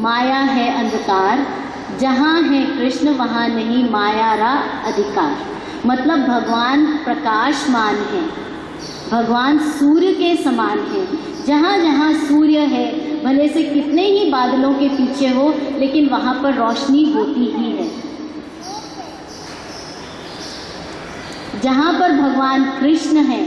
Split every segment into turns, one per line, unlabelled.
माया है अंधकार, जहाँ है कृष्ण वहाँ नहीं माया रा अधिकार। मतलब भगवान प्रकाशमान है, भगवान सूर्य के समान है। जहाँ जहाँ सूर्य है, भले से कितने ही बादलों के पीछे हो, लेकिन वहाँ पर रोशनी होती ही है। जहाँ पर भगवान कृष्ण है,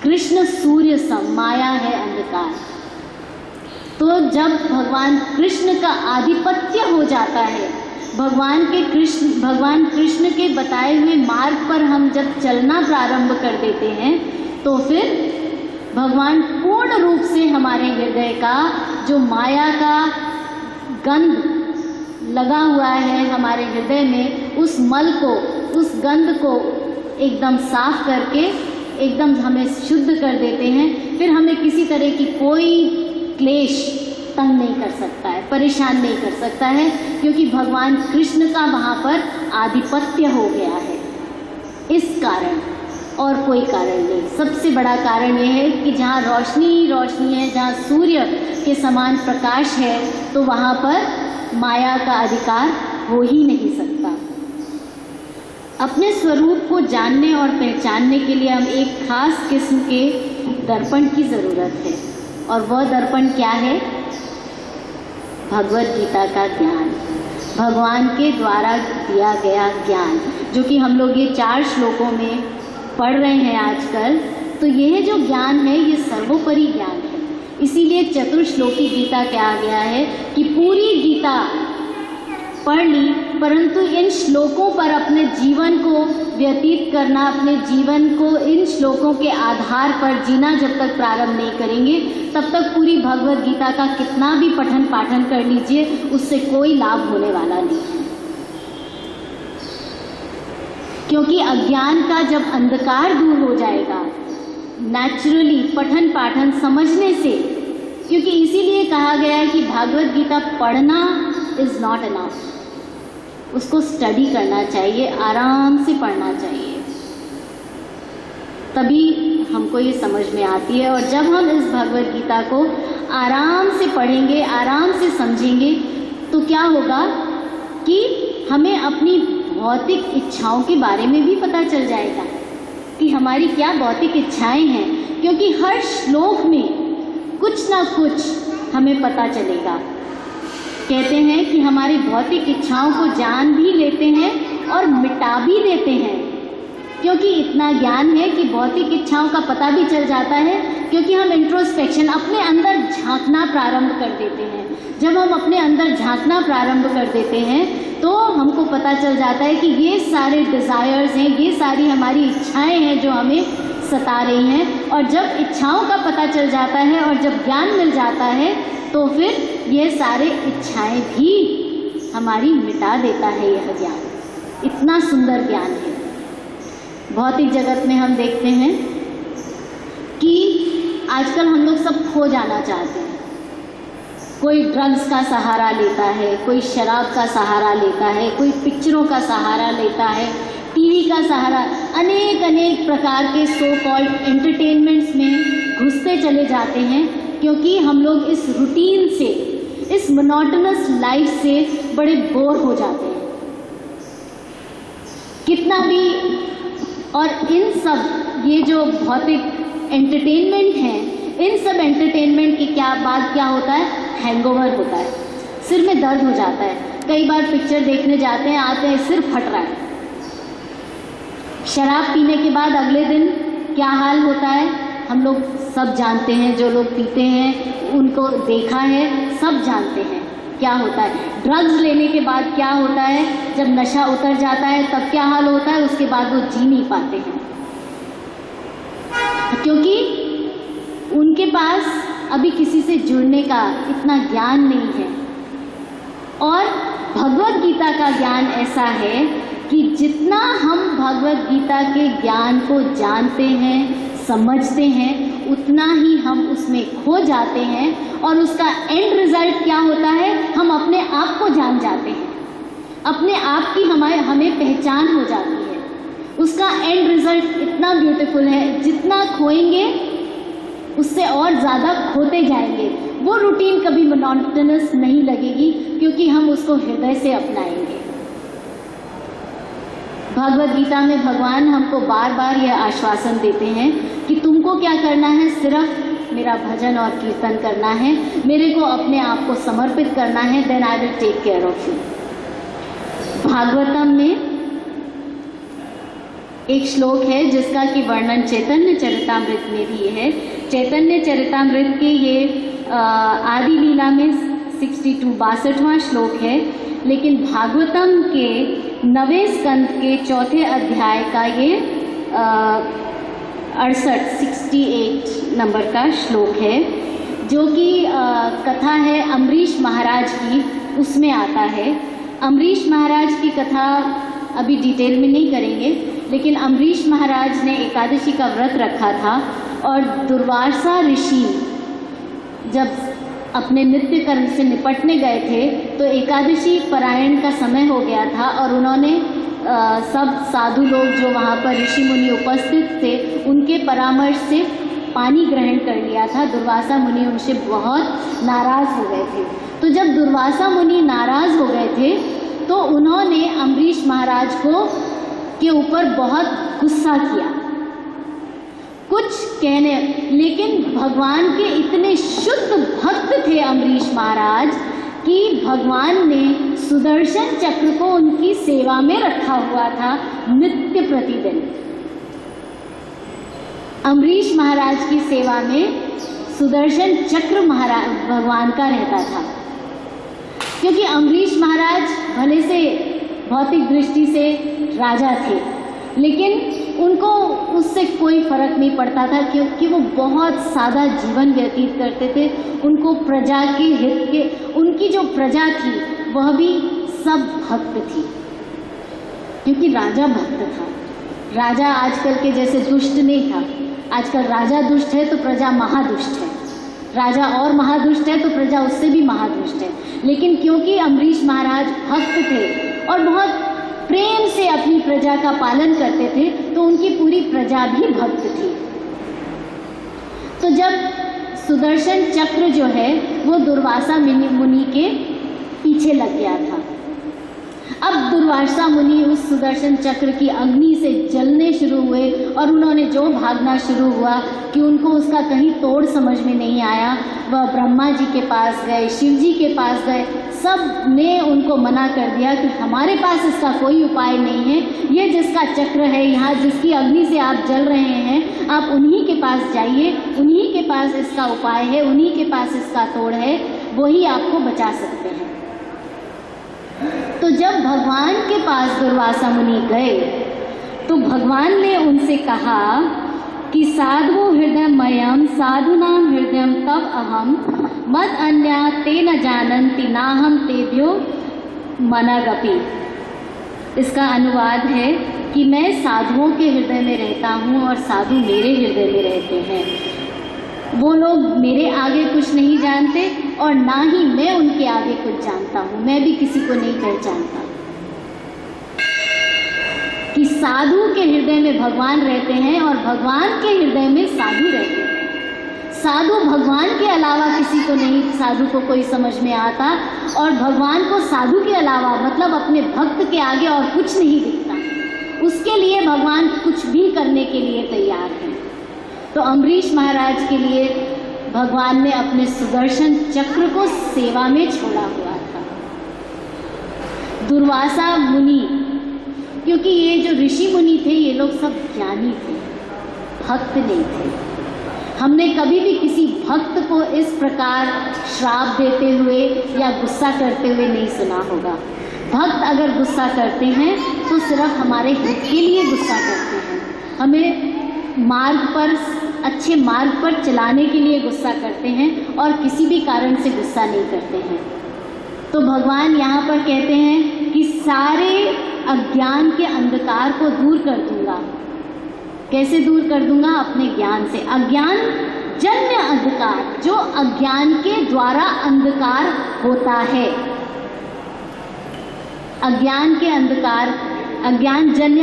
कृष्ण सूर्य सम, माया है अंधकार। तो जब भगवान कृष्ण का आधिपत्य हो जाता है, भगवान कृष्ण के बताए हुए मार्ग पर हम जब चलना प्रारंभ कर देते हैं, तो फिर भगवान पूर्ण रूप से हमारे हृदय का जो माया का गंध लगा हुआ है हमारे हृदय में, उस मल को, उस गंध को एकदम साफ करके एकदम हमें शुद्ध कर देते हैं। फिर हमें किसी तरह की कोई क्लेश तंग नहीं कर सकता है, परेशान नहीं कर सकता है, क्योंकि भगवान कृष्ण का वहाँ पर आधिपत्य हो गया है। इस कारण और कोई कारण नहीं। सबसे बड़ा कारण यह है कि जहाँ रोशनी ही रोशनी है, जहाँ सूर्य के समान प्रकाश है, तो वहाँ पर माया का अधिकार हो ही नहीं सकता। अपने स्वरूप को जानने और पहचानने के लिए हम एक खास किस्म के दर्पण की ज़रूरत है, और वह दर्पण क्या है? भगवद गीता का ज्ञान, भगवान के द्वारा दिया गया ज्ञान, जो कि हम लोग ये 4 श्लोकों में पढ़ रहे हैं आजकल। तो यह जो ज्ञान है, ये सर्वोपरि ज्ञान है। इसीलिए चतुर्श्लोकी गीता कहा गया है कि पूरी गीता पढ़ ली, परंतु इन श्लोकों पर अपने जीवन को व्यतीत करना, अपने जीवन को इन श्लोकों के आधार पर जीना जब तक प्रारंभ नहीं करेंगे, तब तक पूरी भगवद गीता का कितना भी पठन पाठन कर लीजिए, उससे कोई लाभ होने वाला नहीं है। क्योंकि अज्ञान का जब अंधकार दूर हो जाएगा, नेचुरली पठन पाठन समझने से, क्योंकि इसीलिए कहा गया है कि भगवद गीता पढ़ना इज़ नॉट इनफ, उसको स्टडी करना चाहिए, आराम से पढ़ना चाहिए, तभी हमको ये समझ में आती है। और जब हम इस भगवद गीता को आराम से पढ़ेंगे, आराम से समझेंगे, तो क्या होगा कि हमें अपनी भौतिक इच्छाओं के बारे में भी पता चल जाएगा कि हमारी क्या भौतिक इच्छाएं हैं, क्योंकि हर श्लोक में कुछ ना कुछ हमें पता चलेगा। कहते हैं कि हमारी भौतिक इच्छाओं को जान भी लेते हैं और मिटा भी देते हैं, क्योंकि इतना ज्ञान है कि भौतिक इच्छाओं का पता भी चल जाता है, क्योंकि हम इंट्रोस्पेक्शन, अपने अंदर झांकना प्रारंभ कर देते हैं। जब हम अपने अंदर झांकना प्रारंभ कर देते हैं, तो हमको पता चल जाता है कि ये सारे डिज़ायर्स हैं, ये सारी हमारी इच्छाएं हैं जो हमें सता रही हैं। और जब इच्छाओं का पता चल जाता है और जब ज्ञान मिल जाता है, तो फिर ये सारे इच्छाएं भी हमारी मिटा देता है यह ज्ञान। इतना सुंदर ज्ञान है। भौतिक जगत में हम देखते हैं कि आजकल हम लोग सब खो जाना चाहते हैं। कोई ड्रग्स का सहारा लेता है, कोई शराब का सहारा लेता है, कोई पिक्चरों का सहारा लेता है, टीवी का सहारा, अनेक प्रकार के सो कॉल्ड एंटरटेनमेंट्स में घुसते चले जाते हैं, क्योंकि हम लोग इस रूटीन से, इस मोनोटोनस लाइफ से बड़े बोर हो जाते हैं। कितना भी, और इन सब ये जो भौतिक एंटरटेनमेंट हैं, इन सब एंटरटेनमेंट की बाद क्या होता है? हैंगओवर होता है, सिर में दर्द हो जाता है। कई बार पिक्चर देखने जाते हैं, आते हैं सिर फट रहा है। शराब पीने के बाद अगले दिन क्या हाल होता है हम लोग सब जानते हैं, जो लोग पीते हैं उनको देखा है, सब जानते हैं क्या होता है। ड्रग्स लेने के बाद क्या होता है? जब नशा उतर जाता है तब क्या हाल होता है? उसके बाद वो जी नहीं पाते हैं, क्योंकि उनके पास अभी किसी से जुड़ने का इतना ज्ञान नहीं है। और भगवद गीता का ज्ञान ऐसा है कि जितना हम भगवद गीता के ज्ञान को जानते हैं, समझते हैं, उतना ही हम उसमें खो जाते हैं। और उसका एंड रिजल्ट क्या होता है? हम अपने आप को जान जाते हैं, अपने आप की हमें पहचान हो जाती है। उसका एंड रिजल्ट इतना ब्यूटीफुल है, जितना खोएंगे उससे और ज़्यादा खोते जाएंगे। वो रूटीन कभी मोनोटोनस नहीं लगेगी क्योंकि हम उसको हृदय से अपनाएंगे। भगवद गीता में भगवान हमको बार बार यह आश्वासन देते हैं कि तुमको क्या करना है, सिर्फ मेरा भजन और कीर्तन करना है, मेरे को अपने आप को समर्पित करना है, then I will take care of you. Bhagavatam में एक श्लोक है जिसका कि वर्णन चैतन्य चरितामृत में भी है। चैतन्य चरितामृत के ये आदि लीला में 62वां श्लोक है, लेकिन भागवतम के 9वें स्कंद के 4थे अध्याय का ये 68 नंबर का श्लोक है, जो कि कथा है अम्बरीश महाराज की, उसमें आता है। अम्बरीश महाराज की कथा अभी डिटेल में नहीं करेंगे, लेकिन अम्बरीश महाराज ने एकादशी का व्रत रखा था और दुर्वासा ऋषि जब अपने नित्य कर्म से निपटने गए थे तो एकादशी परायण का समय हो गया था और उन्होंने सब साधु लोग जो वहाँ पर ऋषि मुनि उपस्थित थे उनके परामर्श से पानी ग्रहण कर लिया था। दुर्वासा मुनि उनसे बहुत नाराज़ हो गए थे। तो जब दुर्वासा मुनि नाराज़ हो गए थे तो उन्होंने अम्बरीश महाराज के ऊपर बहुत गुस्सा किया, कुछ कहने, लेकिन भगवान के इतने शुद्ध भक्त थे अम्बरीश महाराज कि भगवान ने सुदर्शन चक्र को उनकी सेवा में रखा हुआ था नित्य प्रतिदिन। अम्बरीश महाराज की सेवा में सुदर्शन चक्र महाराज भगवान का रहता था, क्योंकि अम्बरीश महाराज भले से भौतिक दृष्टि से राजा थे, लेकिन उनको उससे कोई फर्क नहीं पड़ता था क्योंकि वो बहुत सादा जीवन व्यतीत करते थे। उनको प्रजा के हित के, उनकी जो प्रजा थी वह भी सब भक्त थी, क्योंकि राजा भक्त था। राजा आजकल के जैसे दुष्ट नहीं था। आजकल राजा दुष्ट है तो प्रजा महादुष्ट है, राजा और महादुष्ट है तो प्रजा उससे भी महादुष्ट है। लेकिन क्योंकि अम्बरीश महाराज भक्त थे और बहुत प्रेम से अपनी प्रजा का पालन करते थे तो उनकी पूरी प्रजा भी भक्त थी। तो जब सुदर्शन चक्र जो है वो दुर्वासा मुनि के पीछे लग गया था। अब दुर्वासा मुनि उस सुदर्शन चक्र की अग्नि से जलने शुरू हुए और उन्होंने जो भागना शुरू हुआ कि उनको उसका कहीं तोड़ समझ में नहीं आया। वह ब्रह्मा जी के पास गए, शिव जी के पास गए, सब ने उनको मना कर दिया कि हमारे पास इसका कोई उपाय नहीं है। ये जिसका चक्र है, यहाँ जिसकी अग्नि से आप जल रहे हैं, आप उन्हीं के पास जाइए, उन्हीं के पास इसका उपाय है, उन्हीं के पास इसका तोड़ है, वही आपको बचा सकते हैं। तो जब भगवान के पास दुर्वासा मुनि गए तो भगवान ने उनसे कहा कि साधु हृदयमयम साधुनाम हृदयम तब अहम मद अन्या ते न जानन्ति नाहम तेभ्यो मनगपि। इसका अनुवाद है कि मैं साधुओं के हृदय में रहता हूँ और साधु मेरे हृदय में रहते हैं। वो लोग मेरे आगे कुछ नहीं जानते और ना ही मैं उनके आगे कुछ जानता हूँ। मैं भी किसी को नहीं पहचानता। कि साधु के हृदय में भगवान रहते हैं और भगवान के हृदय में साधु रहते हैं। साधु भगवान के अलावा किसी को नहीं, साधु को कोई समझ में आता, और भगवान को साधु के अलावा मतलब अपने भक्त के आगे और कुछ नहीं दिखता। उसके लिए भगवान कुछ भी करने के लिए तैयार है। तो अम्बरीश महाराज के लिए भगवान ने अपने सुदर्शन चक्र को सेवा में छोड़ा हुआ था। दुर्वासा मुनि, क्योंकि ये जो ऋषि मुनि थे ये लोग सब ज्ञानी थे, भक्त नहीं थे। हमने कभी भी किसी भक्त को इस प्रकार श्राप देते हुए या गुस्सा करते हुए नहीं सुना होगा। भक्त अगर गुस्सा करते हैं तो सिर्फ हमारे हित के लिए गुस्सा करते हैं, हमें मार्ग पर, अच्छे मार्ग पर चलाने के लिए गुस्सा करते हैं और किसी भी कारण से गुस्सा नहीं करते हैं। तो भगवान यहाँ पर कहते हैं कि सारे अज्ञान के अंधकार को दूर कर दूंगा। कैसे दूर कर दूंगा? अपने ज्ञान से। अज्ञान जन्य अंधकार, जो अज्ञान के द्वारा अंधकार होता है। अज्ञान के अंधकार, अज्ञान जन्य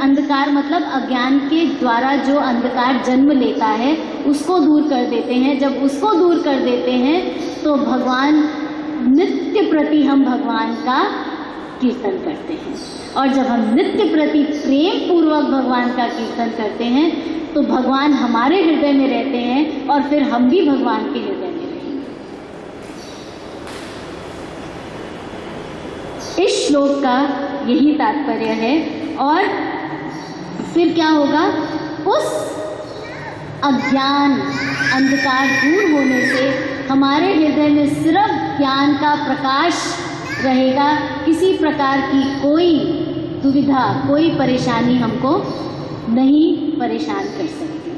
अंधकार मतलब अज्ञान के द्वारा जो अंधकार जन्म लेता है उसको दूर कर देते हैं। जब उसको दूर कर देते हैं तो भगवान नित्य प्रति हम भगवान का कीर्तन करते हैं, और जब हम नित्य प्रति प्रेम पूर्वक भगवान का कीर्तन करते हैं तो भगवान हमारे हृदय में रहते हैं और फिर हम भी भगवान के हृदय में रहेंगे। इस श्लोक का यही तात्पर्य है। और फिर क्या होगा, उस अज्ञान अंधकार दूर होने से हमारे हृदय में सिर्फ ज्ञान का प्रकाश रहेगा। किसी प्रकार की कोई दुविधा, कोई परेशानी हमको नहीं परेशान कर सकती।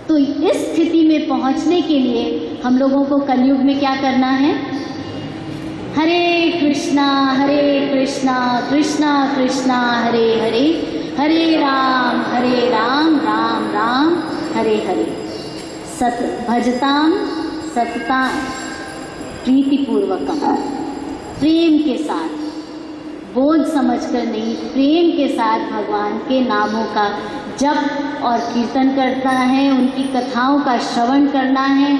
तो इस स्थिति में पहुंचने के लिए हम लोगों को कलयुग में क्या करना है? हरे कृष्णा कृष्णा कृष्णा हरे हरे, हरे राम राम राम हरे हरे। सत भजताम सतता प्रीतिपूर्वकम, प्रेम के साथ, बोझ समझकर नहीं, प्रेम के साथ भगवान के नामों का जप और कीर्तन करना है, उनकी कथाओं का श्रवण करना है,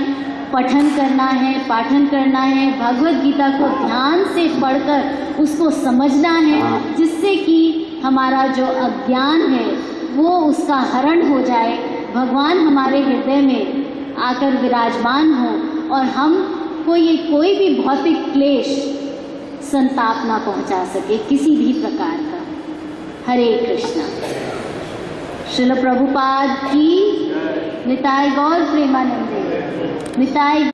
पठन करना है, पाठन करना है, भगवत गीता को ध्यान से पढ़कर उसको समझना है, जिससे कि हमारा जो अज्ञान है वो उसका हरण हो जाए, भगवान हमारे हृदय में आकर विराजमान हो और हम कोई भी भौतिक क्लेश संताप ना पहुंचा सके किसी भी प्रकार का। हरे कृष्णा। श्रील प्रभुपाद की निताय गौर प्रेमानंदे, निताय